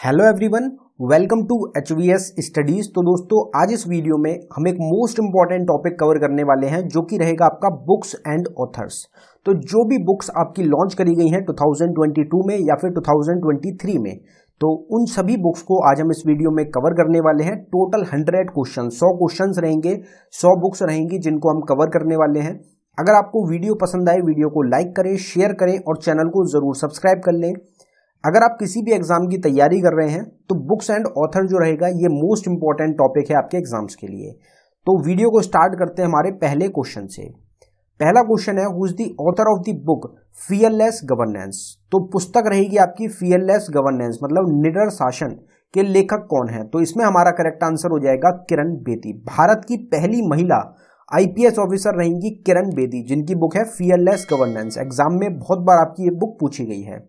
Hello everyone, welcome to HVS studies. तो दोस्तों आज इस वीडियो में हम एक मोस्ट इंपॉर्टेंट टॉपिक कवर करने वाले हैं जो कि रहेगा आपका बुक्स एंड ऑथर्स। तो जो भी बुक्स आपकी लॉन्च करी गई हैं 2022 में या फिर 2023 में, तो उन सभी बुक्स को आज हम इस वीडियो में कवर करने वाले हैं। टोटल 100 क्वेश्चन, 100 क्वेश्चंस रहेंगे, 100 बुक्स रहेंगी जिनको हम कवर करने वाले हैं। अगर आपको वीडियो पसंद आए, वीडियो को लाइक करें, शेयर करें और चैनल को जरूर सब्सक्राइब कर लें। अगर आप किसी भी एग्जाम की तैयारी कर रहे हैं तो बुक्स एंड ऑथर जो रहेगा ये मोस्ट इंपॉर्टेंट टॉपिक है आपके एग्जाम्स के लिए। तो वीडियो को स्टार्ट करते हैं हमारे पहले क्वेश्चन से। पहला क्वेश्चन है, who is the author of the book fearless governance. तो पुस्तक रहेगी आपकी फियरलेस गवर्नेंस, मतलब निडर शासन के लेखक कौन है? तो इसमें हमारा करेक्ट आंसर हो जाएगा किरण बेदी। भारत की पहली महिला IPS ऑफिसर रहेंगी किरण बेदी, जिनकी बुक है फियरलेस गवर्नेंस। एग्जाम में बहुत बार आपकी ये बुक पूछी गई है।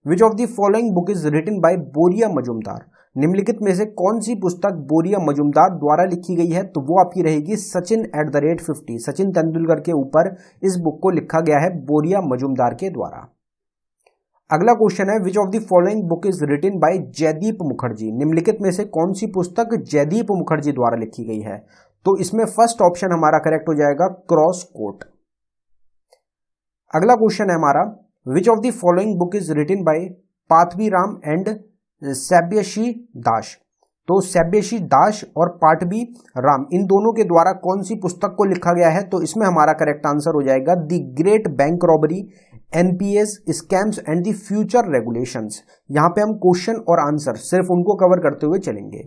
Which of the following book is written by Boria Majumdar. निम्नलिखित में से कौन सी पुस्तक बोरिया मजुमदार द्वारा लिखी गई है? तो वो आपकी रहेगी सचिन @50। सचिन तेंदुलकर के ऊपर इस बुक को लिखा गया है बोरिया मजुमदार के द्वारा। अगला क्वेश्चन है, which of the following book is written by Jaideep Mukherjee. निम्नलिखित में से कौन सी पुस्तक जयदीप मुखर्जी द्वारा लिखी गई है? तो इसमें फर्स्ट ऑप्शन हमारा करेक्ट हो जाएगा क्रॉस कोट। अगला क्वेश्चन है हमारा, which of the following book is written by पाथबीराम एंड सैब्यशी दास। तो सैब्यशी दास और पाटबी राम, इन दोनों के द्वारा कौन सी पुस्तक को लिखा गया है? तो इसमें हमारा करेक्ट आंसर हो जाएगा the great bank robbery, NPS scams and the future regulations. यहां पे हम क्वेश्चन और आंसर सिर्फ उनको कवर करते हुए चलेंगे।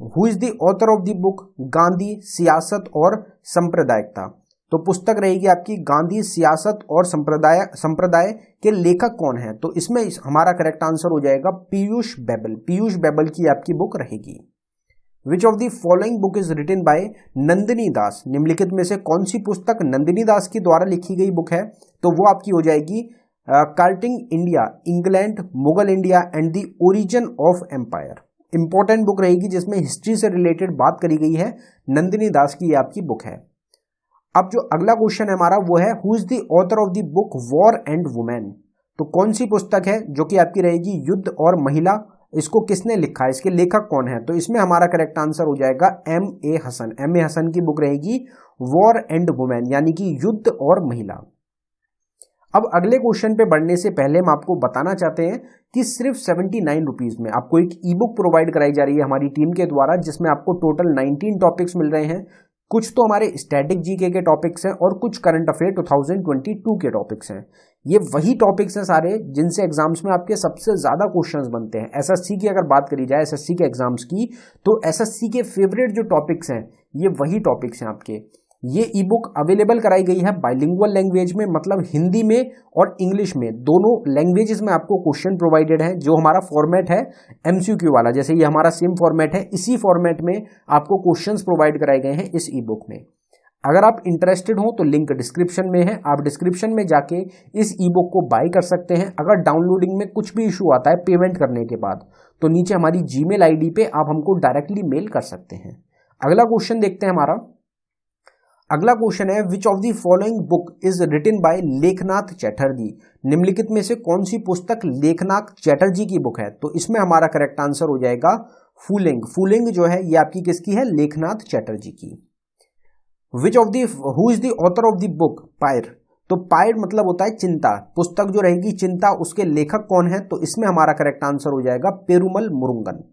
Who is the author of the book Gandhi, सियासत और सांप्रदायिकता। तो पुस्तक रहेगी आपकी गांधी, सियासत और संप्रदाय के लेखक कौन है? तो इसमें हमारा करेक्ट आंसर हो जाएगा पीयूष बैबल। पीयूष बैबल की आपकी बुक रहेगी। Which of the following book is written by Nandini Das. निम्नलिखित में से कौन सी पुस्तक नंदिनी दास के द्वारा लिखी गई बुक है? तो वो आपकी हो जाएगी courting India, England, Mughal India and the origin of empire. Important book रहेगी जिसमें हिस्ट्री से रिलेटेड बात करी गई है। नंदिनी दास की ये आपकी बुक है। अब जो अगला क्वेश्चन है हमारा वो है, who is the author of the book war and women. तो कौन सी पुस्तक है जो कि आपकी रहेगी युद्ध और महिला? इसको किसने लिखा है, इसके लेखक कौन है? तो इसमें हमारा करेक्ट आंसर हो जाएगा M.A. हसन। M.A. हसन की बुक रहेगी वॉर एंड वुमेन, यानी कि युद्ध और महिला। अब अगले क्वेश्चन पे बढ़ने से पहले हम आपको बताना चाहते हैं कि सिर्फ 79 रुपीज में आपको एक ई बुक प्रोवाइड कराई जा रही है हमारी टीम के द्वारा, जिसमें आपको टोटल 19 टॉपिक्स मिल रहे हैं। कुछ तो हमारे स्टैटिक जीके के टॉपिक्स हैं और कुछ करंट अफेयर 2022 के टॉपिक्स हैं। ये वही टॉपिक्स हैं सारे जिनसे एग्जाम्स में आपके सबसे ज्यादा क्वेश्चंस बनते हैं। SSC की अगर बात करी जाए, SSC के एग्जाम्स की, तो SSC के फेवरेट जो टॉपिक्स हैं ये वही टॉपिक्स हैं आपके। ये ई बुक अवेलेबल कराई गई है बाइलिंगुअल लैंग्वेज में, मतलब हिंदी में और इंग्लिश में, दोनों लैंग्वेजेस में आपको क्वेश्चन प्रोवाइडेड है। जो हमारा फॉर्मेट है MCQ वाला, जैसे ये हमारा सेम फॉर्मेट है, इसी फॉर्मेट में आपको क्वेश्चंस प्रोवाइड कराए गए हैं इस ई बुक में। अगर आप इंटरेस्टेड हो तो लिंक डिस्क्रिप्शन में है, आप डिस्क्रिप्शन में जाके इस ई बुक को बाय कर सकते हैं। अगर डाउनलोडिंग में कुछ भी इशू आता है पेमेंट करने के बाद, तो नीचे हमारी जीमेल ID पे आप हमको डायरेक्टली मेल कर सकते हैं। अगला क्वेश्चन देखते हैं हमारा। अगला क्वेश्चन है, which of the following book is written by Lekhnath Chatterjee. निम्नलिखित में से कौन सी पुस्तक लेखनाथ चैटर्जी की बुक है? तो इसमें हमारा करेक्ट आंसर हो जाएगा फूलिंग। फूलिंग जो है ये आपकी किसकी है? लेखनाथ चैटर्जी की। Which of the who is the author of the book pyre. तो पायर मतलब होता है चिंता। पुस्तक जो रहेगी चिंता, उसके लेखक कौन है? तो इसमें हमारा करेक्ट आंसर हो जाएगा पेरुमल मुरुगन।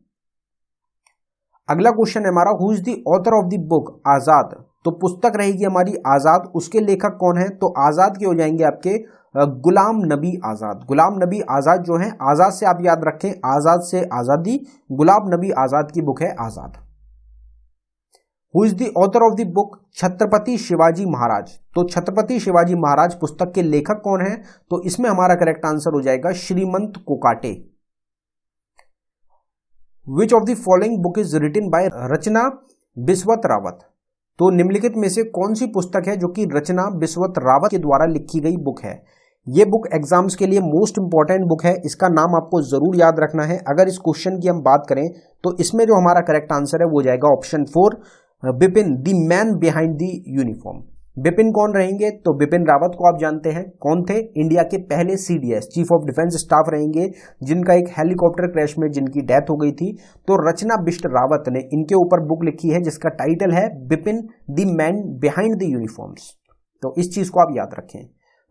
अगला क्वेश्चन है हमारा, who is the author of the book Azad. तो पुस्तक रहेगी हमारी आजाद, उसके लेखक कौन है? तो आजाद के हो जाएंगे आपके गुलाम नबी आजाद। गुलाम नबी आजाद जो है, आजाद से आप याद रखें, आजाद से आजादी, गुलाम नबी आजाद की बुक है Azad. Who is the author of the book Chhatrapati Shivaji Maharaj. तो छत्रपति शिवाजी महाराज पुस्तक के लेखक कौन है? तो इसमें हमारा करेक्ट आंसर हो जाएगा Shrimant Kokate. Which of the following book is written by Rachna Bisht Rawat. तो निम्नलिखित में से कौन सी पुस्तक है जो कि रचना बिस्वत रावत के द्वारा लिखी गई बुक है? ये बुक एग्जाम्स के लिए मोस्ट इंपॉर्टेंट बुक है, इसका नाम आपको जरूर याद रखना है। अगर इस क्वेश्चन की हम बात करें तो इसमें जो हमारा करेक्ट आंसर है वो जाएगा option 4, Bipin the man behind the uniform. Bipin कौन रहेंगे? तो बिपिन रावत को आप जानते हैं कौन थे, इंडिया के पहले CDS chief of defence staff रहेंगे, जिनका एक हेलीकॉप्टर क्रैश में जिनकी डेथ हो गई थी। तो रचना बिष्ट रावत ने इनके ऊपर बुक लिखी है जिसका टाइटल है Bipin the man behind the uniforms. तो इस चीज को आप याद रखें।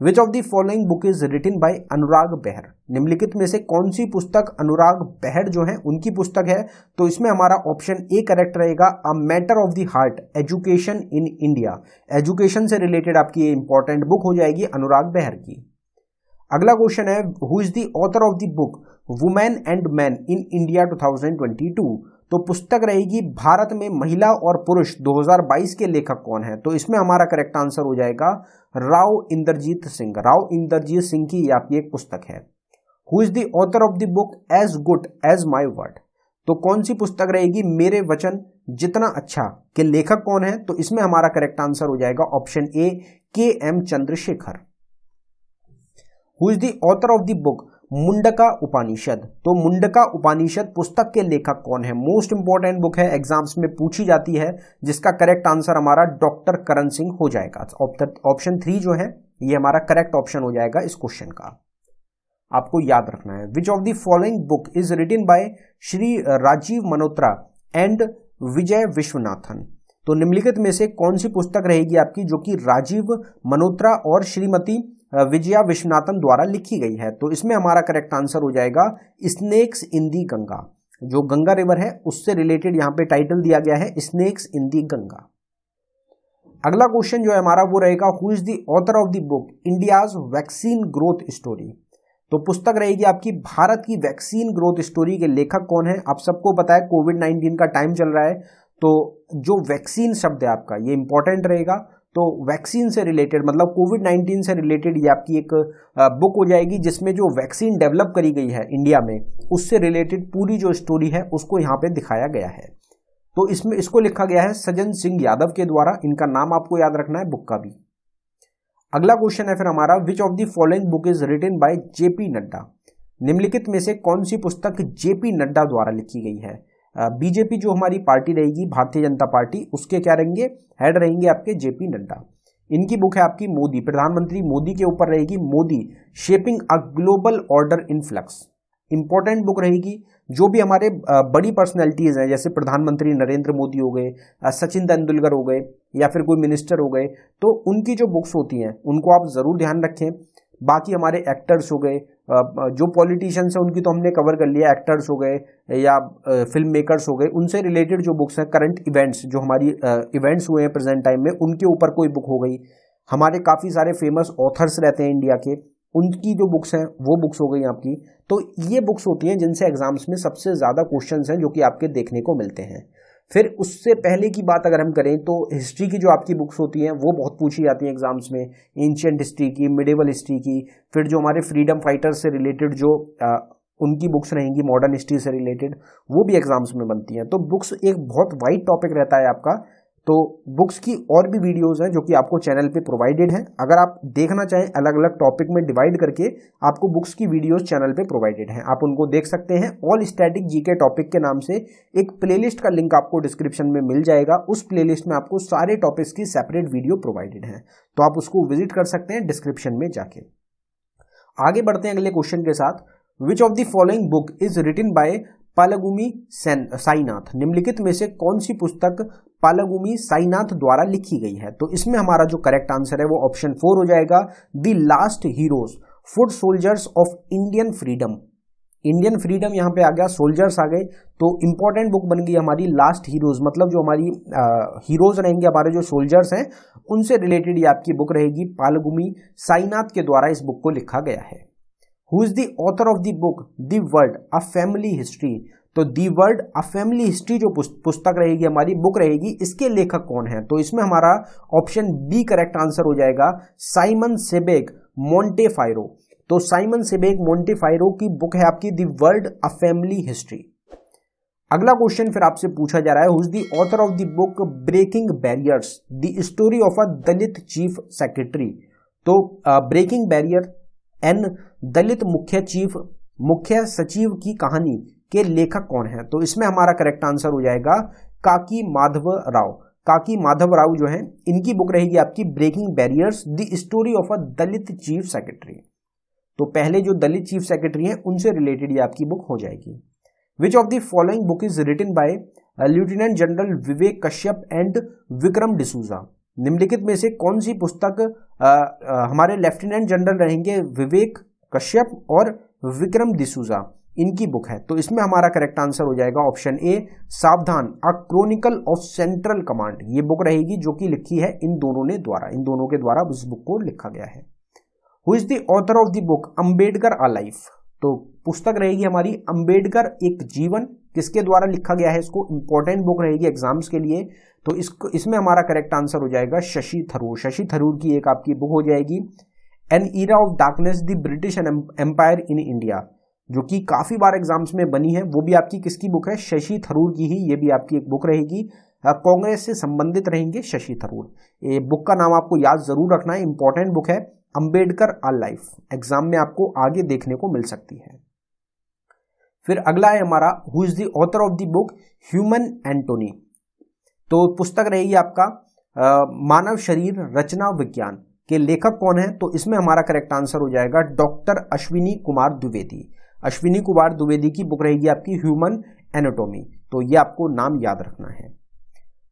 Which of the following book is written by Anurag Behar? निम्नलिखित में से कौन सी पुस्तक अनुराग बेहर जो है उनकी पुस्तक है? तो इसमें हमारा ऑप्शन ए करेक्ट रहेगा, a matter of the heart education in India. Education से रिलेटेड आपकी ये इंपॉर्टेंट बुक हो जाएगी अनुराग बेहर की। अगला क्वेश्चन है, who is the author of the book women and man in India 2022? तो पुस्तक रहेगी भारत में महिला और पुरुष 2022 के लेखक कौन है? तो इसमें हमारा करेक्ट आंसर हो जाएगा राव इंद्रजीत सिंह। राव इंद्रजीत सिंह की ये आपकी एक पुस्तक है। Who is the author of the book as good as my word? तो कौन सी पुस्तक रहेगी मेरे वचन जितना अच्छा के लेखक कौन है? तो इसमें हमारा करेक्ट आंसर हो जाएगा option A KM Chandrasekhar. Who is the author of the book Mundaka Upanishad? तो मुंडका उपनिषद पुस्तक के लेखक कौन है? मोस्ट इंपॉर्टेंट बुक है, एग्जाम्स में पूछी जाती है, जिसका करेक्ट आंसर हमारा डॉक्टर करण सिंह हो जाएगा। ऑप्शन 3 जो है ये हमारा करेक्ट ऑप्शन हो जाएगा इस क्वेश्चन का, आपको याद रखना है। Which of the following book is written by Shri Rajiv Malhotra and Vijay Viswanathan? तो निम्नलिखित में से कौन सी पुस्तक रहेगी आपकी जो कि राजीव मल्होत्रा और श्रीमती विजया विश्वनाथन द्वारा लिखी गई है? तो इसमें हमारा करेक्ट आंसर हो जाएगा स्नेक्स इन दी गंगा। जो गंगा रिवर है उससे रिलेटेड यहां पे टाइटल दिया गया है स्नेक्स इन दी गंगा। अगला क्वेश्चन जो है हमारा वो रहेगा, who is the author of the book India's vaccine growth story? तो पुस्तक रहेगी आपकी भारत की वैक्सीन ग्रोथ स्टोरी के लेखक कौन है? आप सबको पता है कोविड-19 का टाइम चल रहा है, तो जो वैक्सीन शब्द है आपका ये इंपॉर्टेंट रहेगा। तो वैक्सीन से रिलेटेड मतलब कोविड-19 से रिलेटेड ये आपकी एक बुक हो जाएगी जिसमें जो वैक्सीन डेवलप करी गई है इंडिया में उससे रिलेटेड पूरी जो स्टोरी है उसको यहाँ पे दिखाया गया है। तो इसमें इसको लिखा गया है सज्जन सिंह यादव के द्वारा। इनका नाम आपको याद रखना है बुक का भी। अगला क्वेश्चन है फिर हमारा, which of the following book is written by JP Nadda? निम्नलिखित में से कौन सी पुस्तक JP नड्डा द्वारा लिखी गई है? बीजेपी जो हमारी पार्टी रहेगी भारतीय जनता पार्टी, उसके क्या रहेंगे हेड रहेंगे आपके JP नड्डा। इनकी बुक है आपकी मोदी, प्रधानमंत्री मोदी के ऊपर रहेगी Modi shaping a global order in flux. Important book रहेगी। जो भी हमारे बड़ी पर्सनैलिटीज हैं जैसे प्रधानमंत्री नरेंद्र मोदी हो गए, सचिन तेंदुलकर हो गए या फिर कोई मिनिस्टर हो गए, तो उनकी जो बुक्स होती हैं उनको आप जरूर ध्यान रखें। बाकी हमारे एक्टर्स हो गए, जो पॉलिटिशियंस हैं उनकी तो हमने कवर कर लिया, एक्टर्स हो गए या फिल्म मेकर्स हो गए, उनसे रिलेटेड जो बुक्स हैं करंट इवेंट्स जो हमारी इवेंट्स हुए हैं प्रेजेंट टाइम में उनके ऊपर कोई बुक हो गई। हमारे काफ़ी सारे फेमस ऑथर्स रहते हैं इंडिया के, उनकी जो बुक्स हैं वो बुक्स हो गई आपकी। तो ये बुक्स होती हैं जिनसे एग्जाम्स में सबसे ज़्यादा क्वेश्चंस हैं जो कि आपके देखने को मिलते हैं। फिर उससे पहले की बात अगर हम करें तो हिस्ट्री की जो आपकी बुक्स होती हैं वो बहुत पूछी जाती हैं एग्जाम्स में, एंशिएंट हिस्ट्री की, मिडिवल हिस्ट्री की। फिर जो हमारे फ्रीडम फाइटर्स से रिलेटेड जो उनकी बुक्स रहेंगी मॉडर्न हिस्ट्री से रिलेटेड, वो भी एग्जाम्स में बनती हैं। तो बुक्स एक बहुत वाइड टॉपिक रहता है आपका। तो बुक्स की और भी वीडियोस हैं जो कि आपको चैनल पे प्रोवाइडेड हैं। अगर आप देखना चाहें अलग अलग टॉपिक में डिवाइड करके, आपको बुक्स की वीडियोस चैनल पे प्रोवाइडेड हैं, आप उनको देख सकते हैं। ऑल स्टैटिक जीके टॉपिक के नाम से एक प्लेलिस्ट का लिंक आपको डिस्क्रिप्शन में मिल जाएगा। उस प्लेलिस्ट में आपको सारे टॉपिक्स की सेपरेट वीडियो प्रोवाइडेड हैं, तो आप उसको विजिट कर सकते हैं डिस्क्रिप्शन में जाके। आगे बढ़ते हैं अगले क्वेश्चन के साथ। Which of the following book is written by Palagummi Sainath? निम्नलिखित में से कौन सी पुस्तक पालागुमी साईनाथ द्वारा लिखी गई है? तो इसमें हमारा जो करेक्ट आंसर है वो ऑप्शन 4 हो जाएगा, the last heroes foot soldiers of Indian freedom. Indian freedom यहाँ पे आ गया, सोल्जर्स आ गए, तो इंपॉर्टेंट बुक बन गई हमारी लास्ट हीरोज। मतलब जो हमारी हीरोज रहेंगे, हमारे जो सोल्जर्स हैं उनसे रिलेटेड ये आपकी बुक रहेगी। पालागुमी साईनाथ के द्वारा इस बुक को लिखा गया है। Who is the author of the book the world a family history? तो the world a family history जो पुस्तक रहेगी हमारी, बुक रहेगी, इसके लेखक कौन है? तो इसमें हमारा ऑप्शन बी करेक्ट आंसर हो जाएगा, साइमन सेबेग मोंटेफायरो। तो साइमन सेबेग मोंटेफायरो की बुक है आपकी the world a family history. अगला क्वेश्चन फिर आपसे पूछा जा रहा है, who is the author of the book breaking barriers the story of a Dalit chief secretary? तो ब्रेकिंग बैरियर एन दलित मुख्य सचिव की कहानी के लेखक कौन है? तो इसमें हमारा करेक्ट आंसर हो जाएगा काकी माधव राव। काकी माधव राव जो है, इनकी बुक रहेगी आपकी breaking barriers the story of a Dalit chief secretary. तो पहले जो दलित चीफ सेक्रेटरी हैं उनसे रिलेटेड ये आपकी बुक हो जाएगी। Which of the following book is written by lieutenant general Vivek Kashyap and Vikram D'Souza. निम्नलिखित में से कौन सी पुस्तक हमारे लेफ्टिनेंट जनरल रहेंगे विवेक कश्यप और विक्रम डिसूजा, इनकी बुक है। तो इसमें हमारा करेक्ट आंसर हो जाएगा ऑप्शन ए, सावधान अ क्रोनिकल ऑफ सेंट्रल कमांड। ये बुक रहेगी जो कि लिखी है इन दोनों के द्वारा इस बुक को लिखा गया है। Who is the author of the book Ambedkar a life. तो पुस्तक रहेगी हमारी अंबेडकर एक जीवन, किसके द्वारा लिखा गया है इसको, इंपॉर्टेंट बुक रहेगी एग्जाम्स के लिए। तो इसमें हमारा करेक्ट आंसर हो जाएगा शशि थरूर। शशि थरूर की एक आपकी बुक हो जाएगी an era of darkness the British empire in India, जो कि काफी बार एग्जाम्स में बनी है। वो भी आपकी किसकी बुक है, शशि थरूर की ही ये भी आपकी एक बुक रहेगी। कांग्रेस से संबंधित रहेंगे शशि थरूर। ये बुक का नाम आपको याद जरूर रखना है, इंपॉर्टेंट बुक है अंबेडकर अ लाइफ, एग्जाम में आपको आगे देखने को मिल सकती है। फिर अगला है हमारा who is the author of the book human Antony. तो पुस्तक रहेगी आपका मानव शरीर रचना विज्ञान के लेखक कौन है। तो इसमें हमारा करेक्ट आंसर हो जाएगा डॉक्टर अश्विनी कुमार द्विवेदी। अश्विनी कुमार द्विवेदी की बुक रहेगी आपकी ह्यूमन एनाटॉमी। तो ये आपको नाम याद रखना है।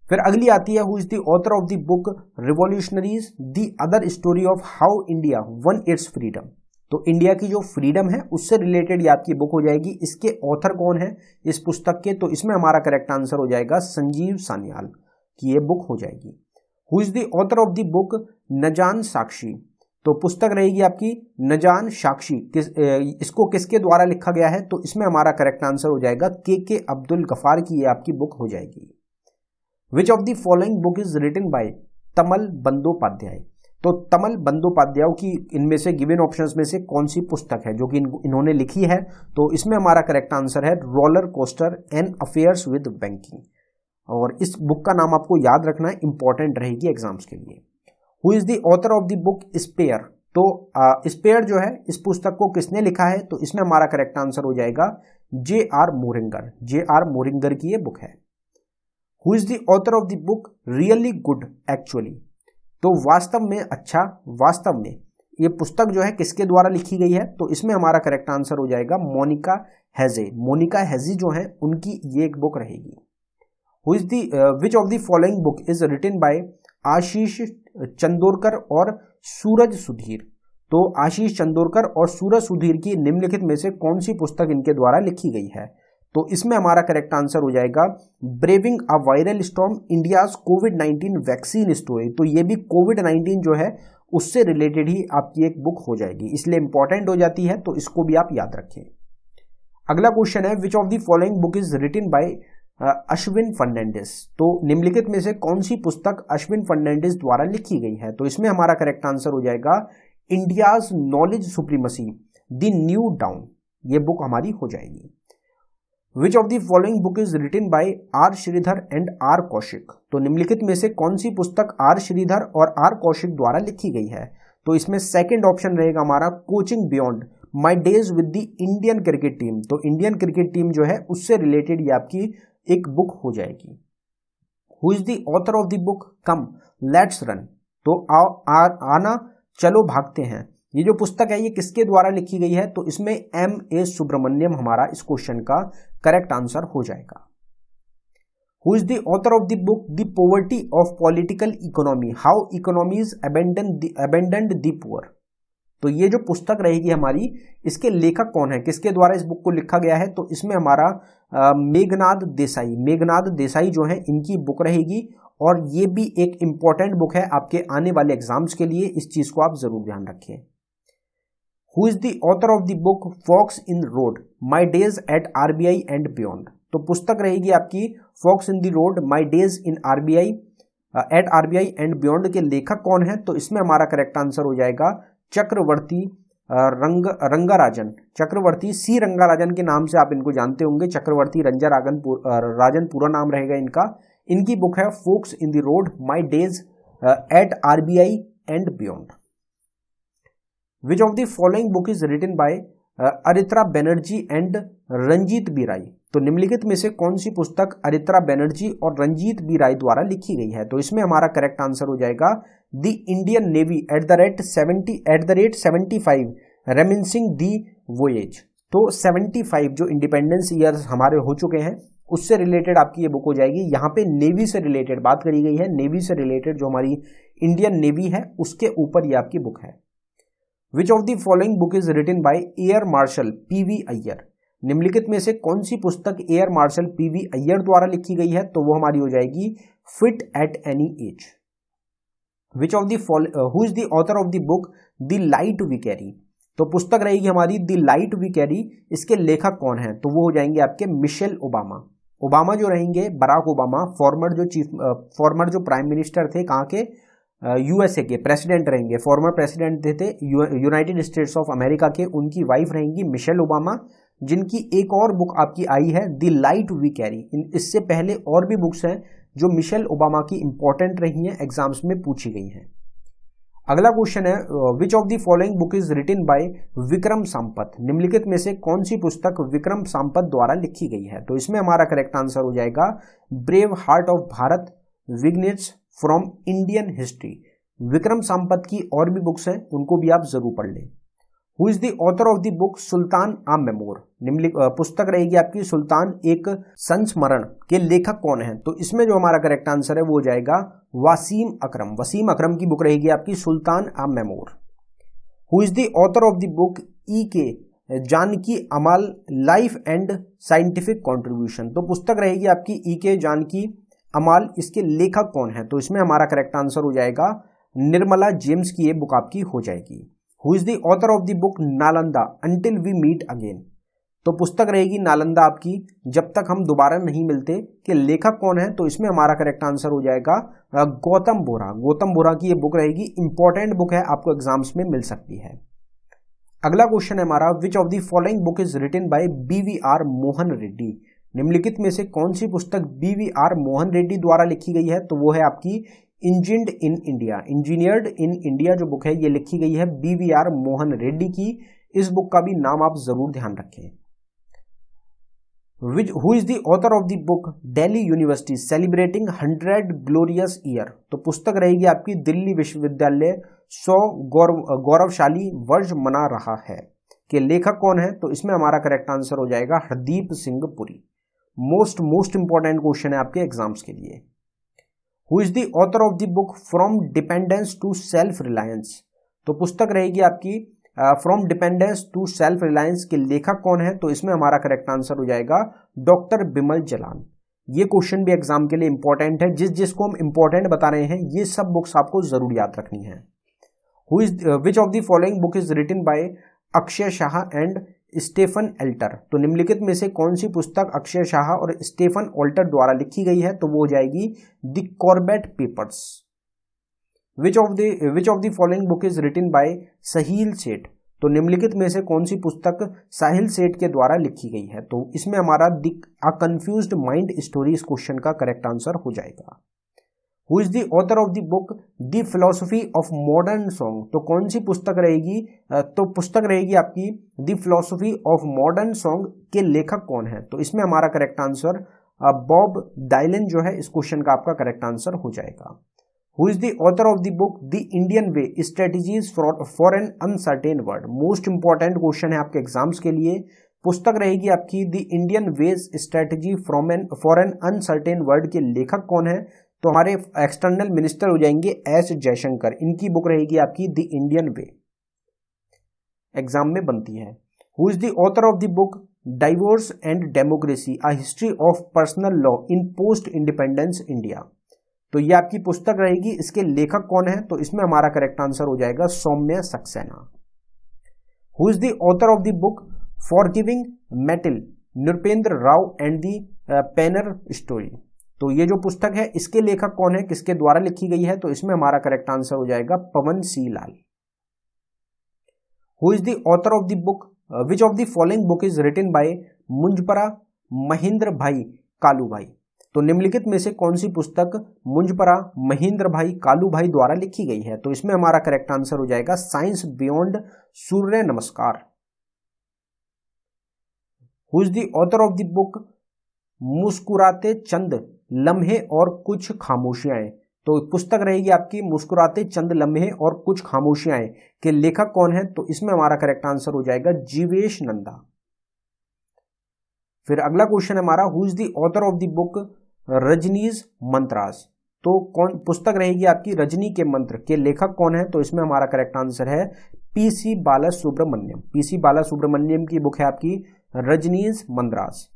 फिर अगली आती है who is the author of the book revolutionaries the other story of how India one it's freedom. तो इंडिया की जो फ्रीडम है उससे रिलेटेड ये आपकी बुक हो जाएगी। इसके ऑथर कौन है इस पुस्तक के, तो इसमें हमारा करेक्ट आंसर हो जाएगा संजीव सान्याल की ये बुक हो जाएगी। Who is the author of the book नजान साक्षी। तो पुस्तक रहेगी आपकी नजान साक्षी, इसको किसके द्वारा लिखा गया है, तो इसमें हमारा करेक्ट आंसर हो जाएगा के अब्दुल गफार की ये आपकी बुक हो जाएगी। Which of the following book is written by Tamal Bandyopadhyay. तो तमल बंदोपाध्याय की इनमें से गिवन ऑप्शंस में से कौन सी पुस्तक है जो कि इन्होंने लिखी है, तो इसमें हमारा करेक्ट आंसर है roller coaster and affairs with banking. और इस बुक का नाम आपको याद रखना है, इंपॉर्टेंट रहेगी एग्जाम्स के लिए। Who is the author of the book spare. तो स्पेयर जो है इस पुस्तक को किसने लिखा है, तो इसमें हमारा करेक्ट आंसर हो जाएगा जे.आर. मोरिंगर। जे.आर. मोरिंगर की ये बुक है। Who is the author of the book really good actually. तो वास्तव में अच्छा, वास्तव में ये पुस्तक जो है किसके द्वारा लिखी गई है, तो इसमें हमारा करेक्ट आंसर हो जाएगा मोनिका हेजे। मोनिका हेजी जो है उनकी ये एक बुक रहेगी। Who is the which of the following book is written by Ashish Chandorkar और सूरज सुधीर। तो आशीष चंदोरकर और सूरज सुधीर की निम्नलिखित में से कौन सी पुस्तक इनके द्वारा लिखी गई है, तो इसमें हमारा करेक्ट आंसर हो जाएगा braving a viral storm India's covid vaccine story. तो ये भी कोविड-19 जो है उससे रिलेटेड ही आपकी एक बुक हो जाएगी, इसलिए इंपॉर्टेंट हो जाती है, तो इसको भी आप याद रखें। अगला क्वेश्चन है which of the following book is written by Ashwin Fernandes. तो निम्नलिखित में से कौन सी पुस्तक अश्विन फर्नांडिस द्वारा लिखी गई है, तो इसमें हमारा करेक्ट आंसर हो जाएगा India's knowledge supremacy the new dawn. ये बुक हमारी हो जाएगी। Which of the following book is written by R Sridhar and R Kaushik. तो निम्नलिखित में से कौन सी पुस्तक आर श्रीधर और आर कौशिक द्वारा लिखी गई है, तो इसमें सेकंड ऑप्शन रहेगा हमारा coaching beyond my days with the Indian cricket team. तो इंडियन क्रिकेट टीम जो है उससे रिलेटेड ये आपकी एक बुक हो जाएगी। Who is the author of the book come let's run. तो आना चलो भागते हैं, ये जो पुस्तक है ये किसके द्वारा लिखी गई है, तो इसमें M.A. सुब्रमण्यम हमारा इस क्वेश्चन का करेक्ट आंसर हो जाएगा। Who is the author of the book the poverty of political economy how economies abandoned the poor. तो ये जो पुस्तक रहेगी हमारी, इसके लेखक कौन है, किसके द्वारा इस बुक को लिखा गया है, तो इसमें हमारा मेघनाद देसाई जो है इनकी बुक रहेगी। और ये भी एक इंपॉर्टेंट बुक है आपके आने वाले एग्जाम्स के लिए, इस चीज को आप जरूर ध्यान रखें। Who is the author of the book fox in road my days at RBI and beyond. तो पुस्तक रहेगी आपकी fox in the road my days in RBI at RBI and beyond के लेखक कौन है, तो इसमें हमारा करेक्ट आंसर हो जाएगा चक्रवर्ती रंगाराजन। चक्रवर्ती सी रंगाराजन के नाम से आप इनको जानते होंगे, चक्रवर्ती राजन पूरा नाम रहेगा इनका। इनकी बुक है forks in the road my days at RBI and beyond. Which of the following book is written by Aritra Banerjee and Ranjit B Rai. तो निम्नलिखित में से कौन सी पुस्तक अरित्रा बनर्जी और रंजीत बी राय द्वारा लिखी गई है? तो इसमें हमारा करेक्ट आंसर हो जाएगा the Indian navy at the rate 75 reminiscing the voyage. तो 75 जो इंडिपेंडेंस ईयर्स हमारे हो चुके हैं उससे रिलेटेड आपकी ये बुक हो जाएगी। यहाँ पे नेवी से रिलेटेड बात करी गई है, नेवी से रिलेटेड जो हमारी इंडियन नेवी है उसके ऊपर ये आपकी बुक है। Which of the following book is written by air marshal PV Iyer. निम्नलिखित में से कौन सी पुस्तक एयर मार्शल पीवी अय्यर द्वारा लिखी गई है? तो वो हमारी हो जाएगी fit at any age. Which of the who is the author of the book the light we carry. तो पुस्तक रहेगी हमारी द लाइट वी कैरी, इसके लेखक कौन है? तो वो हो जाएंगे आपके मिशेल ओबामा। ओबामा जो रहेंगे, बराक ओबामा, फॉर्मर जो प्राइम मिनिस्टर थे, कहाँ के? यूएसए के प्रेसिडेंट रहेंगे, फॉर्मर प्रेसिडेंट थे यूनाइटेड स्टेट्स ऑफ अमेरिका के। उनकी वाइफ रहेंगी मिशेल ओबामा, जिनकी एक और बुक आपकी आई है द लाइट वी कैरी। इससे पहले और भी बुक्स हैं जो मिशेल ओबामा की इंपॉर्टेंट रही हैं, एग्जाम्स में पूछी गई हैं। अगला क्वेश्चन है which of the following book is written by Vikram Sampath. निम्नलिखित में से कौन सी पुस्तक विक्रम साम्पत द्वारा लिखी गई है? तो इसमें हमारा करेक्ट आंसर हो जाएगा brave heart of Bharat vignettes from Indian history. Vikram Sampath की और भी बुक्स हैं, उनको भी आप जरूर पढ़ लें। Who is the author of the book Sultan a memoir. पुस्तक रहेगी आपकी सुल्तान एक संस्मरण के लेखक कौन है? तो इसमें जो हमारा करेक्ट आंसर है वो हो जाएगा वसीम अकरम। वसीम अकरम की बुक रहेगी आपकी Sultan a memoir. Who is the author of the book E.K. Janaki Ammal life and scientific contribution. तो पुस्तक रहेगी आपकी E.K. जानकी अमाल, इसके लेखक कौन है? तो इसमें हमारा करेक्ट आंसर हो जाएगा निर्मला जेम्स की ये बुक आपकी हो जाएगी। Who is the author of the book Nalanda until we meet again. तो पुस्तक रहेगी नालंदा आपकी जब तक हम दोबारा नहीं मिलते, के लेखक कौन है? तो इसमें हमारा करेक्ट आंसर हो जाएगा गौतम बोरा। गौतम बोरा की ये बुक रहेगी, इंपॉर्टेंट बुक है, आपको एग्जाम्स में मिल सकती है। अगला क्वेश्चन है हमारा which of the following book is written by BVR Mohan Reddy. निम्नलिखित में से कौन सी पुस्तक BVR मोहन रेड्डी द्वारा लिखी गई है? तो वो है आपकी engineered in India. Engineered in India जो बुक है ये लिखी गई है BVR मोहन रेड्डी की। इस बुक का भी नाम आप जरूर ध्यान रखें। Who is the author of the book Delhi university celebrating 100 glorious year. तो पुस्तक रहेगी आपकी दिल्ली विश्वविद्यालय 100 गौरवशाली वर्ष मना रहा है, के लेखक कौन है? तो इसमें हमारा करेक्ट आंसर हो जाएगा Hardeep Singh Puri. Most important question है आपके एग्जाम्स के लिए। Who is the author of the book from dependence to self reliance. तो पुस्तक रहेगी आपकी from dependence to self reliance, के लेखक कौन है? तो इसमें हमारा करेक्ट आंसर हो जाएगा डॉक्टर बिमल जलान। ये क्वेश्चन भी एग्जाम के लिए इंपॉर्टेंट है, जिसको हम इंपॉर्टेंट बता रहे हैं ये सब बुक्स आपको जरूर याद रखनी है। Who is which of the following book is written by Akshay Shah and Stephen Alter. तो निम्नलिखित में से कौन सी पुस्तक अक्षय शाह और स्टेफन ऑल्टर द्वारा लिखी गई है? तो वो हो जाएगी the Corbett papers. Which of the following book is written by Sahil Seth. तो निम्नलिखित में से कौन सी पुस्तक साहिल सेठ के द्वारा लिखी गई है? तो इसमें हमारा अ कंफ्यूज्ड माइंड स्टोरी इस क्वेश्चन का करेक्ट आंसर हो जाएगा। Who is the author of the book the philosophy of modern song. तो कौन सी पुस्तक रहेगी? तो पुस्तक रहेगी आपकी the philosophy of modern song, के लेखक कौन है? तो इसमें हमारा करेक्ट आंसर बॉब डायलन जो है, इस क्वेश्चन का आपका करेक्ट आंसर हो जाएगा। Who is the author of the book the Indian way strategies for an uncertain world. Most important question है आपके एग्जाम्स के लिए। पुस्तक रहेगी आपकी the Indian ways strategy for an uncertain world, के लेखक कौन है? तो हमारे एक्सटर्नल मिनिस्टर हो जाएंगे S जयशंकर। इनकी बुक रहेगी आपकी द इंडियन वे, एग्जाम में बनती है। Who is the author of the book divorce and democracy a history of personal law in post independence India. तो ये आपकी पुस्तक रहेगी, इसके लेखक कौन है? तो इसमें हमारा करेक्ट आंसर हो जाएगा Saumya Saxena. Who is the author of the book forgiving metal Nripendra Rao and the Penner story. तो ये जो पुस्तक है इसके लेखक कौन है, किसके द्वारा लिखी गई है? तो इसमें हमारा करेक्ट आंसर हो जाएगा Pawan C Lal. Who is the author of the book which of the following book is written by Munjpara Mahendra bhai Kalu भाई। तो निम्नलिखित में से कौन सी पुस्तक मुंजपरा महेंद्र भाई कालू भाई द्वारा लिखी गई है? तो इसमें हमारा करेक्ट आंसर हो जाएगा science beyond Surya Namaskar. Who is the author of the book मुस्कुराते चंद लम्हे और कुछ खामोशियां। तो पुस्तक रहेगी आपकी मुस्कुराते चंद लम्हे और कुछ खामोशियां के लेखक कौन है? तो इसमें हमारा करेक्ट आंसर हो जाएगा जीवेश नंदा। फिर अगला क्वेश्चन है हमारा, who is the author of the book Rajini's mantras. तो कौन पुस्तक रहेगी आपकी रजनी के मंत्र के लेखक कौन है? तो इसमें हमारा करेक्ट आंसर है पीसी बालासुब्रमण्यम। पीसी बालासुब्रमण्यम की बुक है आपकी Rajini's mantras.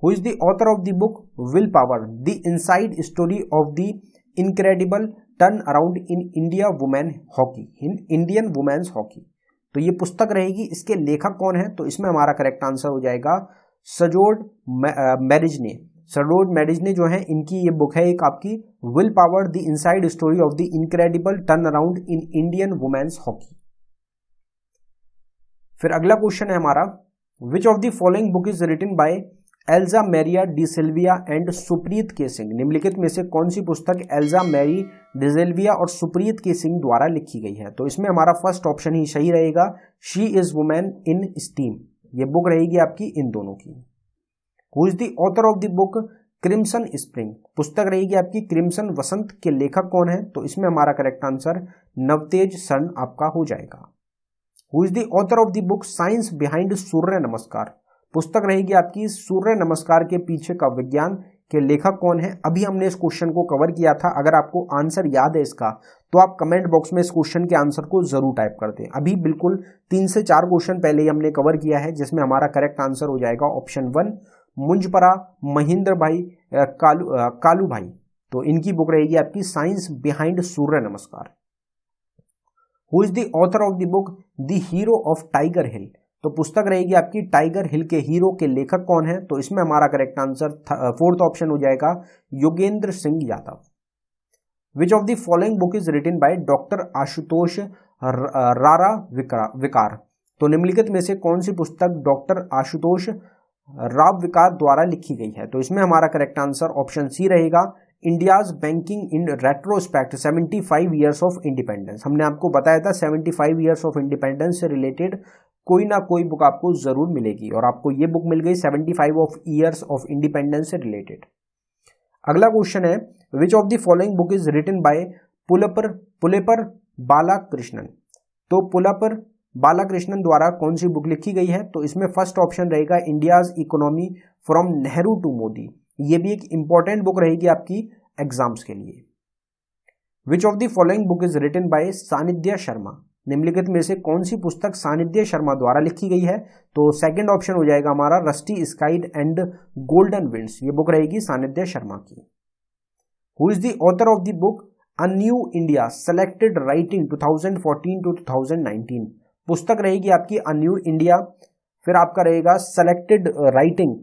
Who is the author of the book will power the inside story of the incredible turn around in India women hockey, in Indian women's hockey. तो ये पुस्तक रहेगी, इसके लेखक कौन है? तो इसमें हमारा करेक्ट आंसर हो जाएगा सजोड मैरिजने। सजोड मैरिजने जो है इनकी ये बुक है एक आपकी will power the inside story of the incredible turn around in Indian women's hockey. फिर अगला क्वेश्चन है हमारा, which of the following book is written by Elsa Maria D'Silva and Supreet K Singh. निम्नलिखित में से कौन सी पुस्तक एल्जा मैरी डी सिल्विया और सुप्रीत के सिंह द्वारा लिखी गई है? तो इसमें हमारा फर्स्ट ऑप्शन ही सही रहेगा, she is women in steam. ये बुक रहेगी आपकी इन दोनों की। Who is the author of the book crimson spring. पुस्तक रहेगी आपकी क्रिम्सन वसंत के लेखक कौन है? तो इसमें हमारा करेक्ट आंसर नवतेज सर्ण आपका हो जाएगा। Who is the author of the book science behind Surya Namaskar. पुस्तक रहेगी आपकी सूर्य नमस्कार के पीछे का विज्ञान के लेखक कौन है? अभी हमने इस क्वेश्चन को कवर किया था। अगर आपको आंसर याद है इसका तो आप कमेंट बॉक्स में इस क्वेश्चन के आंसर को जरूर टाइप कर दें। अभी बिल्कुल 3 से 4 क्वेश्चन पहले ही हमने कवर किया है, जिसमें हमारा करेक्ट आंसर हो जाएगा ऑप्शन 1 मुंजपरा महेंद्र भाई कालू भाई। तो इनकी बुक रहेगी आपकी science behind Surya Namaskar. Who is the author of the book the hero of Tiger Hill. तो पुस्तक रहेगी आपकी टाइगर हिल के हीरो के लेखक कौन है? तो इसमें हमारा करेक्ट आंसर 4th ऑप्शन हो जाएगा Yogendra Singh Yadav. Which of the following book is written by doctor Ashutosh Rara Vikar. तो निम्नलिखित में से कौन सी पुस्तक डॉक्टर आशुतोष राव विकार द्वारा लिखी गई है? तो इसमें हमारा करेक्ट आंसर ऑप्शन सी रहेगा India's banking in retrospect 75 years of independence. हमने आपको बताया था 75 ईयर्स ऑफ इंडिपेंडेंस से रिलेटेड कोई ना कोई बुक आपको जरूर मिलेगी, और आपको ये बुक मिल गई 75 ऑफ ईयर्स ऑफ इंडिपेंडेंस से रिलेटेड। अगला क्वेश्चन है, which of the following book is written by Pulapre Balakrishnan. तो पुलेपर बालाकृष्णन द्वारा कौन सी बुक लिखी गई है? तो इसमें फर्स्ट ऑप्शन रहेगा India's economy from Nehru to Modi. ये भी एक इंपॉर्टेंट बुक रहेगी आपकी एग्जाम्स के लिए। Which of the following book is written by Sanidhya Sharma. निम्नलिखित में से कौन सी पुस्तक सानिध्य शर्मा द्वारा लिखी गई है? तो सेकंड ऑप्शन हो जाएगा हमारा rusty skies and golden winds. ये बुक रहेगी सानिध्य शर्मा की। Who is the author of the book a new India selected writing 2014 to 2019। पुस्तक रहेगी आपकी अ न्यू इंडिया, फिर आपका रहेगा सेलेक्टेड राइटिंग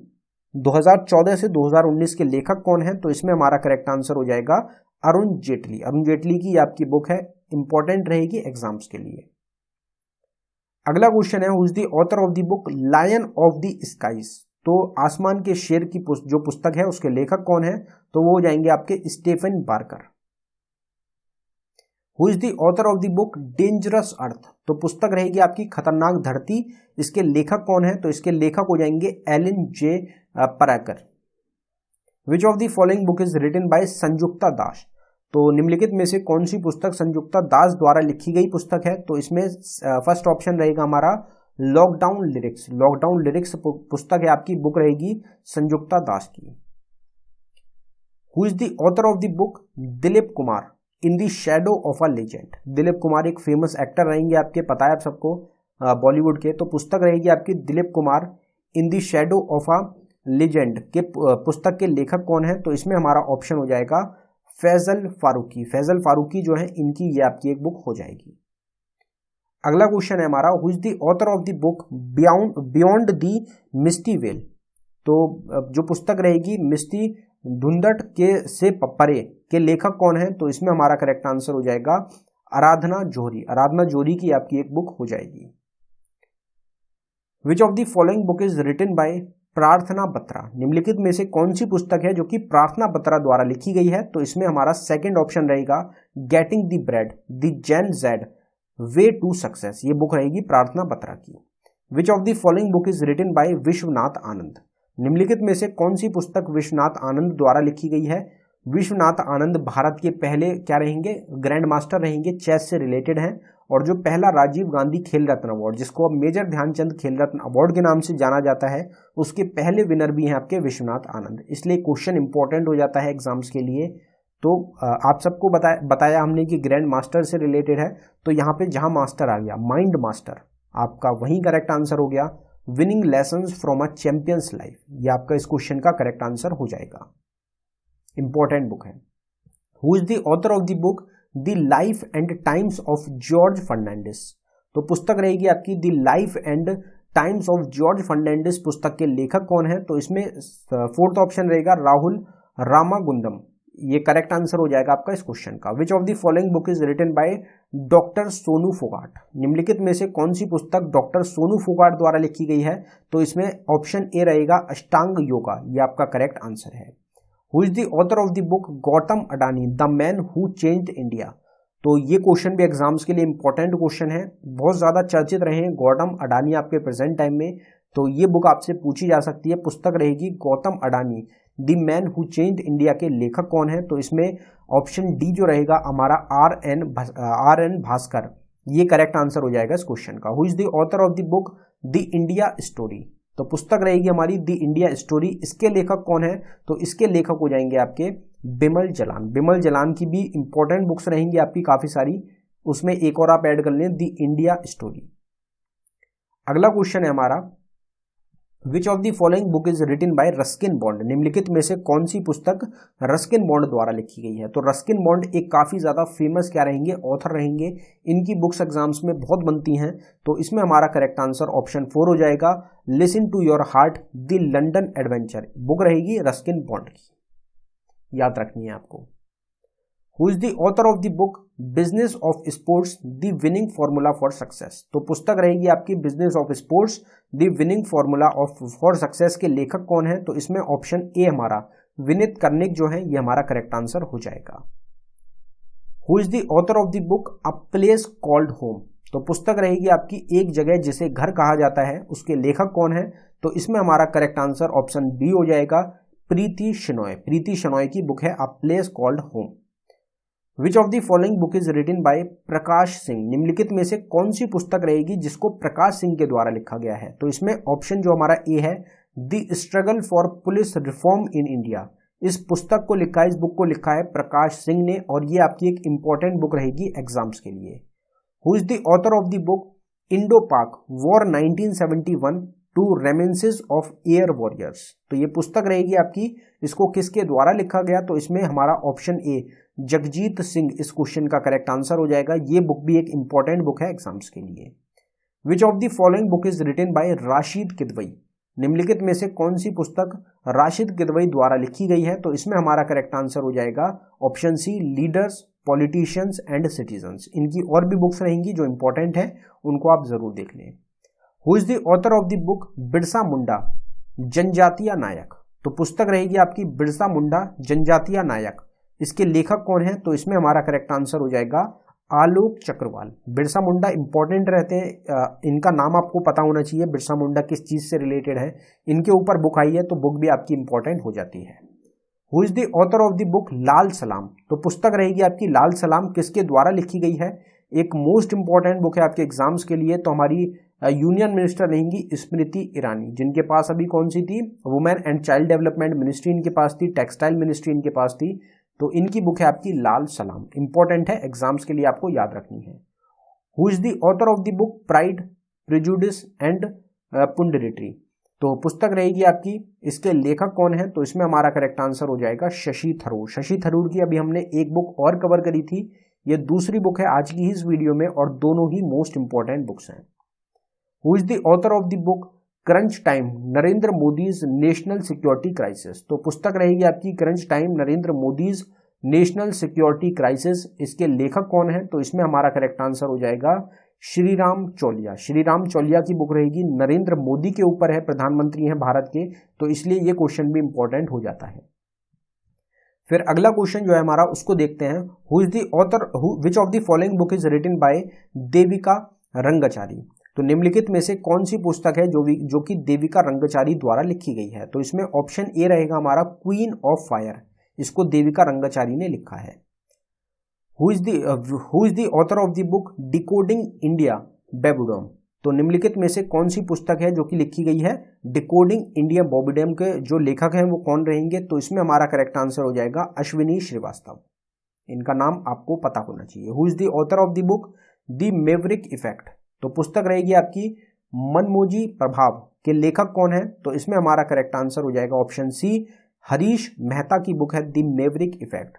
2014 से 2019 के लेखक कौन है? तो इसमें हमारा करेक्ट आंसर हो जाएगा अरुण जेटली। अरुण जेटली की आपकी बुक है, इंपॉर्टेंट रहेगी एग्जाम्स के लिए। अगला क्वेश्चन है, who is the author of the book lion of the skies. तो आसमान के शेर की जो पुस्तक है उसके लेखक कौन है? तो वो हो जाएंगे आपके Stephen Barker. Who is the author of the book dangerous earth. तो पुस्तक रहेगी आपकी खतरनाक धरती, इसके लेखक कौन है? तो इसके लेखक हो जाएंगे Alan J Parker. Which of the following book is written by Sanyukta Das. तो निम्नलिखित में से कौन सी पुस्तक संयुक्ता दास द्वारा लिखी गई पुस्तक है? तो इसमें फर्स्ट ऑप्शन रहेगा हमारा लॉकडाउन लिरिक्स। लॉकडाउन लिरिक्स पुस्तक है आपकी, बुक रहेगी संयुक्ता दास की। Who is the author of the book Dilip Kumar in the shadow of a legend. Dilip Kumar एक फेमस एक्टर रहेंगे आपके, पता है आप सबको, बॉलीवुड के। तो पुस्तक रहेगी आपकी Dilip Kumar in the shadow of a legend के पुस्तक के लेखक कौन है? तो इसमें हमारा ऑप्शन हो जाएगा फैजल फारूकी। फैजल फारूकी जो है इनकी ये आपकी एक बुक हो जाएगी। अगला क्वेश्चन है हमारा, who is the author of the book beyond the misty veil. तो जो पुस्तक रहेगी मिस्टी धुंधट के से परे के लेखक कौन है? तो इसमें हमारा करेक्ट आंसर हो जाएगा आराधना जोहरी। आराधना जोहरी की आपकी एक बुक हो जाएगी। Which of the following book is written by Prarthana Batra. निम्नलिखित में से कौन सी पुस्तक है जो कि प्रार्थना बत्रा द्वारा लिखी गई है? तो इसमें हमारा सेकंड ऑप्शन रहेगा getting the bread the gen Z way to success. ये बुक रहेगी प्रार्थना बत्रा की। Which of the following book is written by Vishwanath Anand. निम्नलिखित में से कौन सी पुस्तक विश्वनाथ आनंद द्वारा लिखी गई है। विश्वनाथ आनंद भारत के पहले क्या रहेंगे, ग्रैंड मास्टर रहेंगे, चेस से रिलेटेड हैं, और जो पहला राजीव गांधी खेल रत्न अवार्ड, जिसको अब मेजर ध्यानचंद खेल रत्न अवार्ड के नाम से जाना जाता है, उसके पहले विनर भी हैं आपके विश्वनाथ आनंद। इसलिए क्वेश्चन इंपॉर्टेंट हो जाता है एग्जाम्स के लिए। तो आप सबको बताया हमने कि ग्रैंड मास्टर से रिलेटेड है, तो यहाँ पे जहां मास्टर आ गया, माइंड मास्टर आपका वहीं करेक्ट आंसर हो गया। Winning lessons from a champion's life, ये आपका इस क्वेश्चन का करेक्ट आंसर हो जाएगा। इंपॉर्टेंट बुक है। Who is the author of the book the life and times of George Fernandes. तो पुस्तक रहेगी आपकी the life and times of George Fernandes. पुस्तक के लेखक कौन है, तो इसमें फोर्थ ऑप्शन रहेगा राहुल रामागुंडम। ये करेक्ट आंसर हो जाएगा आपका इस क्वेश्चन का। Which of the following book is written by doctor Sonu Phogat. निम्नलिखित में से कौन सी पुस्तक डॉक्टर सोनू फोगाट द्वारा लिखी गई है, तो इसमें ऑप्शन ए रहेगा अष्टांग योगा, ये आपका करेक्ट आंसर है। Who is the author of the book Gautam Adani the man who changed India. तो ये क्वेश्चन भी एग्जाम्स के लिए इंपॉर्टेंट क्वेश्चन है, बहुत ज्यादा चर्चित रहे हैं गौतम अडानी आपके प्रेजेंट टाइम में, तो ये बुक आपसे पूछी जा सकती है। पुस्तक रहेगी Gautam Adani the man who changed India के लेखक कौन है, तो इसमें ऑप्शन डी जो रहेगा हमारा आर एन भास्कर, ये करेक्ट आंसर हो जाएगा इस क्वेश्चन का। Who is the author of the book the India story. तो पुस्तक रहेगी हमारी द इंडिया स्टोरी, इसके लेखक कौन है, तो इसके लेखक हो जाएंगे आपके बिमल जलान। बिमल जलान की भी इंपॉर्टेंट बुक्स रहेंगी आपकी काफी सारी, उसमें एक और आप ऐड कर लें द इंडिया स्टोरी। अगला क्वेश्चन है हमारा which of the following book is written by Ruskin Bond. निम्नलिखित में से कौन सी पुस्तक रस्किन बॉन्ड द्वारा लिखी गई है। तो रस्किन बॉन्ड एक काफी ज्यादा फेमस क्या रहेंगे, ऑथर रहेंगे, इनकी बुक्स एग्जाम्स में बहुत बनती हैं, तो इसमें हमारा करेक्ट आंसर ऑप्शन 4 हो जाएगा। Listen to your heart the London adventure book रहेगी रस्किन बॉन्ड की, याद रखनी है आपको। Who is the author of the book business of sports the winning formula for success. तो पुस्तक रहेगी आपकी business of sports the winning formula for success के लेखक कौन है, तो इसमें ऑप्शन ए हमारा विनीत कर्णिक जो है, ये हमारा करेक्ट आंसर हो जाएगा। Who is the author of the book a place called home. तो पुस्तक रहेगी आपकी एक जगह जिसे घर कहा जाता है, उसके लेखक कौन है, तो इसमें हमारा करेक्ट आंसर ऑप्शन बी हो जाएगा प्रीति शेनॉय। प्रीति शेनॉय की बुक है a place called home. Which of the following book is written by Prakash Singh. निम्नलिखित में से कौन सी पुस्तक रहेगी जिसको प्रकाश सिंह के द्वारा लिखा गया है, तो इसमें ऑप्शन जो हमारा ए है the struggle for police reform in India. इस पुस्तक को लिखा है, इस बुक को लिखा है प्रकाश सिंह ने, और ये आपकी एक इंपॉर्टेंट बुक रहेगी एग्जाम्स के लिए। Who is the author of the book Indo Pak war 1971 to reminiscences of air warriors. तो ये पुस्तक रहेगी आपकी, इसको किसके द्वारा लिखा गया, तो इसमें हमारा ऑप्शन ए जगजीत सिंह इस क्वेश्चन का करेक्ट आंसर हो जाएगा। ये बुक भी एक इंपॉर्टेंट बुक है एग्जाम्स के लिए। Which of the following book is written by Rashid Kidwai. निम्नलिखित में से कौन सी पुस्तक राशिद किदवई द्वारा लिखी गई है, तो इसमें हमारा करेक्ट आंसर हो जाएगा option C leaders politicians and citizens. इनकी और भी बुक्स रहेंगी जो इंपॉर्टेंट है, उनको आप जरूर देख लें। Who is the author of the book Birsa Munda जनजातीय नायक। तो पुस्तक रहेगी आपकी बिरसा मुंडा जनजातीय नायक, इसके लेखक कौन है, तो इसमें हमारा करेक्ट आंसर हो जाएगा आलोक चक्रवाल। बिरसा मुंडा इंपॉर्टेंट रहते हैं, इनका नाम आपको पता होना चाहिए, बिरसा मुंडा किस चीज से रिलेटेड है, इनके ऊपर बुक आई है तो बुक भी आपकी इंपॉर्टेंट हो जाती है। Who is the author of the book Lal Salaam. तो पुस्तक रहेगी आपकी लाल सलाम, किसके द्वारा लिखी गई है, एक मोस्ट इंपॉर्टेंट बुक है आपके एग्जाम्स के लिए, तो हमारी यूनियन मिनिस्टर रहेंगी स्मृति ईरानी, जिनके पास अभी कौन सी थी, women and child development ministry इनके पास थी, टेक्सटाइल मिनिस्ट्री इनके पास थी, तो इनकी बुक है आपकी लाल सलाम, इंपॉर्टेंट है एग्जाम्स के लिए, आपको याद रखनी है। Who is the author of the book pride prejudice and punditry. तो पुस्तक रहेगी आपकी, इसके लेखक कौन है, तो इसमें हमारा करेक्ट आंसर हो जाएगा शशि थरूर। शशि थरूर की अभी हमने एक बुक और कवर करी थी, ये दूसरी बुक है आज की इस वीडियो में, और दोनों ही मोस्ट इंपॉर्टेंट बुक्स हैं। Who is the author of the book crunch time Narendra Modi's national security crisis. तो पुस्तक रहेगी आपकी crunch time Narendra Modi's national security crisis, इसके लेखक कौन है, तो इसमें हमारा करेक्ट आंसर हो जाएगा श्रीराम चौलिया। श्रीराम चौलिया की बुक रहेगी, नरेंद्र मोदी के ऊपर है, प्रधानमंत्री हैं भारत के, तो इसलिए ये क्वेश्चन भी इंपॉर्टेंट हो जाता है। फिर अगला क्वेश्चन जो है हमारा उसको देखते हैं। Who is the author which of the following book is written by Devika Rangachari. तो निम्नलिखित में से कौन सी पुस्तक है जो कि देविका रंगचारी द्वारा लिखी गई है? तो इसमें ऑप्शन ए रहेगा हमारा क्वीन ऑफ फायर, इसको देविका रंगचारी ने लिखा है। Who is the author of the book decoding India babudom? तो निम्नलिखित में से कौन सी पुस्तक है जो कि लिखी गई है डिकोडिंग इंडिया बेबीडैम के जो लेखक हैं वो कौन रहेंगे? तो इसमें हमारा करेक्ट आंसर हो जाएगा अश्विनी श्रीवास्तव, इनका नाम आपको पता होना चाहिए। Who is the author of the book the Maverick effect? तो पुस्तक रहेगी आपकी मनमोजी प्रभाव के लेखक कौन है? तो इसमें हमारा करेक्ट आंसर हो जाएगा ऑप्शन सी, हरीश मेहता की बुक है the Maverick effect.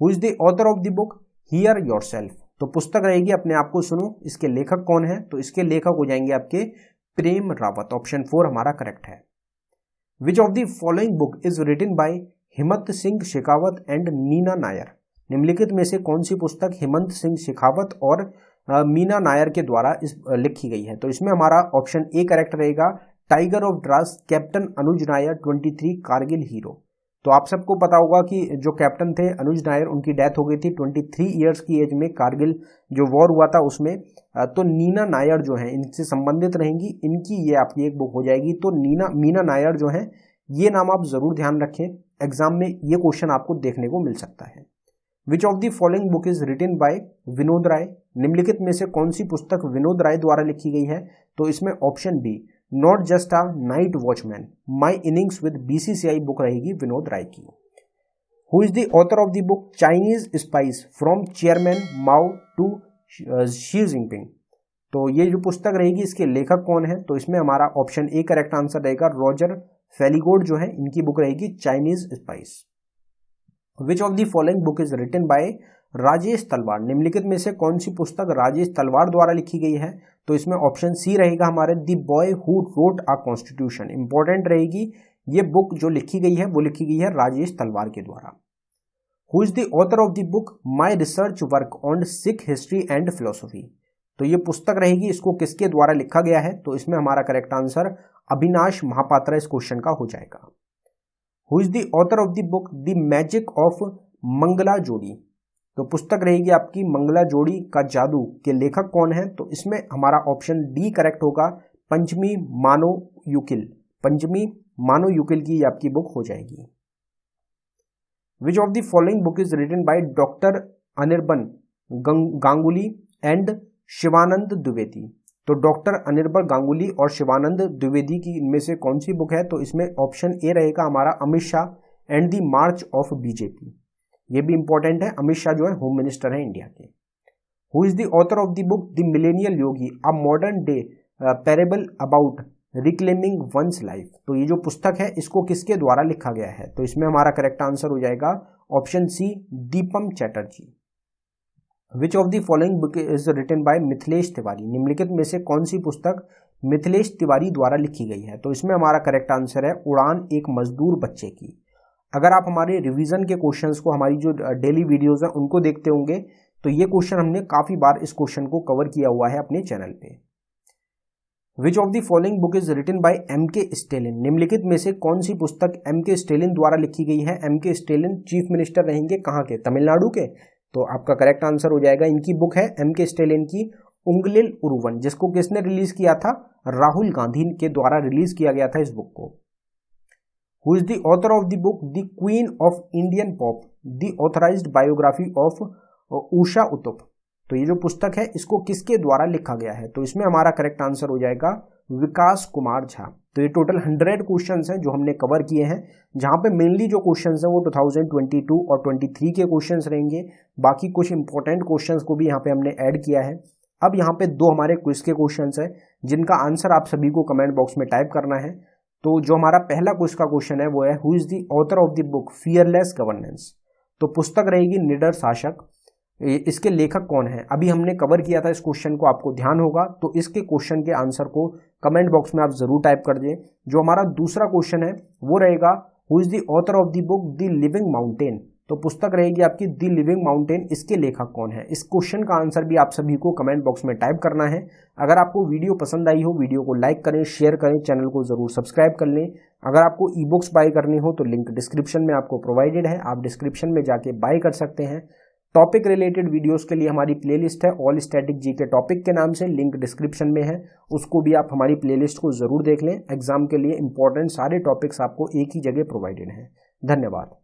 Who is the author of the book here yourself? तो पुस्तक रहेगी अपने आप को सुनो, इसके लेखक कौन है? तो इसके लेखक हो जाएंगे आपके प्रेम रावत, ऑप्शन 4 हमारा करेक्ट है। Which of the following book is written by Himmat Singh Shekhawat and Neena Nayar? निम्नलिखित में से कौन सी पुस्तक हिमंत सिंह शेखावत और मीना नायर के द्वारा लिखी गई है? तो इसमें हमारा ऑप्शन ए करेक्ट रहेगा, tiger of draws captain Anuj Nair 23 Kargil hero. तो आप सबको पता होगा कि जो कैप्टन थे अनुज नायर, उनकी डेथ हो गई थी 23 इयर्स की एज में, कारगिल जो वॉर हुआ था उसमें। तो नीना नायर जो है इनसे संबंधित रहेंगी, इनकी ये आपकी एक बुक हो जाएगी। तो मीना नायर जो है ये नाम आप जरूर ध्यान रखें, एग्जाम में ये क्वेश्चन आपको देखने को मिल सकता है। Which of the following book is written by Vinod Rai? निम्नलिखित में से कौन सी पुस्तक विनोद राय द्वारा लिखी गई है? तो इसमें option B, not just a night watchman my innings with BCCI book रहेगी विनोद राय की। Who is the author of the book Chinese spice from chairman Mao to Xi Jinping? तो ये जो पुस्तक रहेगी इसके लेखक कौन है? तो इसमें हमारा ऑप्शन ए करेक्ट आंसर रहेगा, रॉजर फेलिगोड जो है इनकी बुक रहेगी Chinese spice. Which of the following book is written by Rajesh Talwar? निम्नलिखित में से कौन सी पुस्तक राजेश तलवार द्वारा लिखी गई है? तो इसमें ऑप्शन सी रहेगा हमारे the boy who wrote a constitution, important रहेगी ये बुक जो लिखी गई है वो लिखी गई है राजेश तलवार के द्वारा। Who is the author of the book my research work on Sikh history and philosophy? तो ये पुस्तक रहेगी, इसको किसके द्वारा लिखा गया है? तो इसमें हमारा करेक्ट आंसर अविनाश महापात्रा इस क्वेश्चन का हो जाएगा। Who is the author of the book the magic of Mangalajodi? तो पुस्तक रहेगी आपकी मंगला जोड़ी का जादू के लेखक कौन है? तो इसमें हमारा ऑप्शन डी करेक्ट होगा, पंचमी मानो युकिल, पंचमी मानो युकिल की आपकी बुक हो जाएगी। Which of the following book is written by doctor Anirban Ganguly and Shivanand Dwivedi? तो डॉक्टर अनिर्बन गांगुली और शिवानंद द्विवेदी की इनमें से कौन सी बुक है? तो इसमें ऑप्शन ए रहेगा हमारा Amit Shah and the March of BJP, ये भी इंपॉर्टेंट है, अमित शाह जो है होम मिनिस्टर है इंडिया के। Who is the author of the book the millennial Yogi a modern day parable about reclaiming one's life? तो ये जो पुस्तक है इसको किसके द्वारा लिखा गया है? तो इसमें हमारा करेक्ट आंसर हो जाएगा option C, Deepam Chatterjee. Which of the following book is written by Mithilesh Tiwari? निम्नलिखित में से कौन सी पुस्तक मिथिलेश तिवारी द्वारा लिखी गई है? तो इसमें हमारा करेक्ट आंसर है उड़ान एक मजदूर बच्चे की। अगर आप हमारे रिवीजन के क्वेश्चंस को, हमारी जो डेली वीडियोस हैं उनको देखते होंगे तो ये क्वेश्चन हमने काफी बार इस क्वेश्चन को कवर किया हुआ है अपने चैनल पे। Which of the following book is written by MK Stalin? निम्नलिखित में से कौन सी पुस्तक MK स्टेलिन द्वारा लिखी गई है? MK स्टेलिन चीफ मिनिस्टर रहेंगे कहाँ के? तमिलनाडु के। तो आपका करेक्ट आंसर हो जाएगा, इनकी बुक है MK स्टेलिन की उंगलिल उरुवन, जिसको किसने रिलीज किया था? राहुल गांधी के द्वारा रिलीज किया गया था इस बुक को। Who is the author of the book The Queen of Indian Pop, The Authorized Biography of Usha Uttup? तो ये जो पुस्तक है इसको किसके द्वारा लिखा गया है? तो इसमें हमारा करेक्ट आंसर हो जाएगा विकास कुमार झा। तो ये टोटल 100 क्वेश्चंस हैं जो हमने कवर किए हैं, जहां पे मेनली जो क्वेश्चंस हैं वो 2022 और 23 के क्वेश्चंस रहेंगे। बाकी कुछ इंपॉर्टेंट क्वेश्चंस को भी यहाँ पे हमने ऐड किया है। अब यहाँ पे 2 हमारे क्विज के क्वेश्चंस हैं जिनका आंसर आप सभी को कमेंट बॉक्स में टाइप करना है। तो जो हमारा पहला क्विज का क्वेश्चन है वो है who is the author of the book fearless governance? तो पुस्तक रहेगी निडर शासक, इसके लेखक कौन है? अभी हमने कवर किया था इस क्वेश्चन को, आपको ध्यान होगा। तो इसके क्वेश्चन के आंसर को कमेंट बॉक्स में आप जरूर टाइप कर दें। जो हमारा दूसरा क्वेश्चन है वो रहेगा who is the author of the book the living mountain? तो पुस्तक रहेगी आपकी द लिविंग माउंटेन, इसके लेखक कौन है? इस क्वेश्चन का आंसर भी आप सभी को कमेंट बॉक्स में टाइप करना है। अगर आपको वीडियो पसंद आई हो, वीडियो को लाइक करें, शेयर करें, चैनल को जरूर सब्सक्राइब कर लें। अगर आपको ई बुक्स बाय करनी हो तो लिंक डिस्क्रिप्शन में आपको प्रोवाइडेड है, आप डिस्क्रिप्शन में जाके बाय कर सकते हैं। टॉपिक रिलेटेड वीडियोस के लिए हमारी प्लेलिस्ट है ऑल स्टैटिक जीके टॉपिक के नाम से, लिंक डिस्क्रिप्शन में है, उसको भी आप हमारी प्लेलिस्ट को जरूर देख लें। एग्जाम के लिए इंपॉर्टेंट सारे टॉपिक्स आपको एक ही जगह प्रोवाइडेड हैं। धन्यवाद।